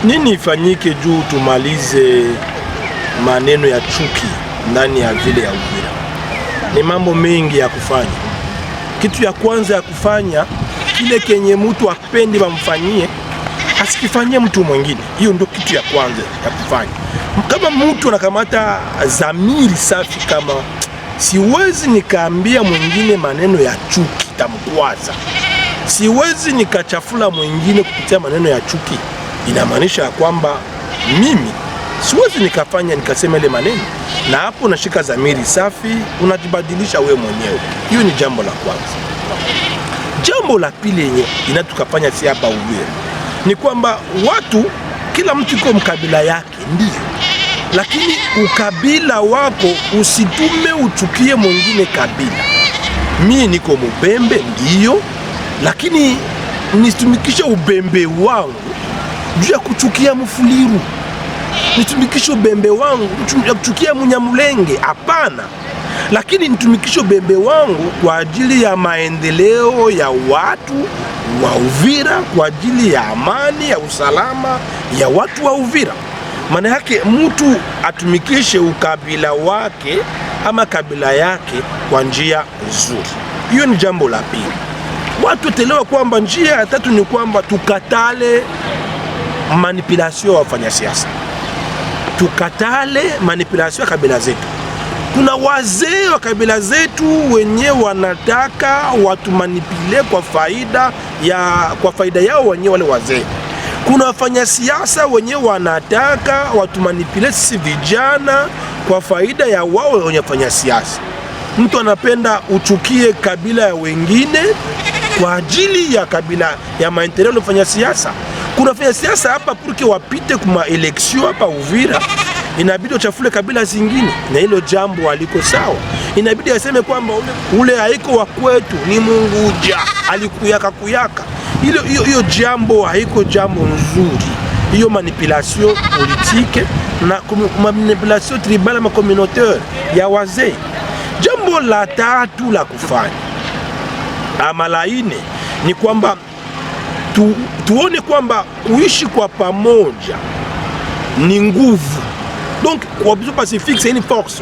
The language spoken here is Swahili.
Nini ifanyike juu tumalize maneno ya chuki ndani ya vile ya Uvira? Ni mambo mengi ya kufanya. Kitu ya kwanza ya kufanya, kile kenye mtu apendi bamfanyie, asikifanyie mtu mwingine. Hiyo ndio kitu ya kwanza ya kufanya. Kama mtu anakamata dhamiri safi, kama siwezi nikaambia mwingine maneno ya chuki tamkwaza, siwezi nikachafula mwingine kupitia maneno ya chuki, inamaanisha kwamba mimi siwezi nikafanya nikasema ile maneno, na hapo unashika dhamiri safi, unajibadilisha wewe mwenyewe. Hiyo ni jambo la kwanza. Jambo la pili yenye inatukafanya si hapa Uvira ni kwamba watu, kila mtu iko mkabila yake, ndio, lakini ukabila wako usitume uchukie mwingine kabila. Mimi niko Mubembe, ndio, lakini nitumikishe ubembe wangu juu ya kuchukia Mfuliru, nitumikishe ubembe wangu ya kuchukia Munyamulenge? Hapana. Lakini nitumikishe ubembe wangu kwa ajili ya maendeleo ya watu wa Uvira, kwa ajili ya amani, ya usalama ya watu wa Uvira. Maana yake mtu atumikishe ukabila wake ama kabila yake kwa njia nzuri. Hiyo ni jambo la pili. Watu watelewa kwamba njia ya tatu ni kwamba tukatale manipulation ya wafanyasiasa, tukatale manipulation ya kabila zetu. Kuna wazee wa kabila zetu wenye wanataka watu manipule kwa faida yao wenyewe wale wazee. Kuna wafanyasiasa wenye wanataka watu manipule sisi vijana kwa faida ya wao wenye wafanya siasa. Mtu anapenda uchukie kabila ya wengine kwa ajili ya kabila ya maendeleo ya wafanya siasa. Kuna wafanya siasa hapa purke wapite kuma eleksio hapa Uvira, inabidi uchafule kabila zingine, na hilo jambo aliko sawa. Inabidi aseme kwamba ule haiko wa kwetu, ni Munguja alikuyaka. Hiyo jambo haiko jambo nzuri. Hiyo manipulation politique na manipulation tribale ma communautaire ya wazee. Jambo la tatu la kufanya ama la ine ni kwamba tuone kwamba kuishi kwa pamoja ni nguvu. Donc kwa Pacifique c'est une force.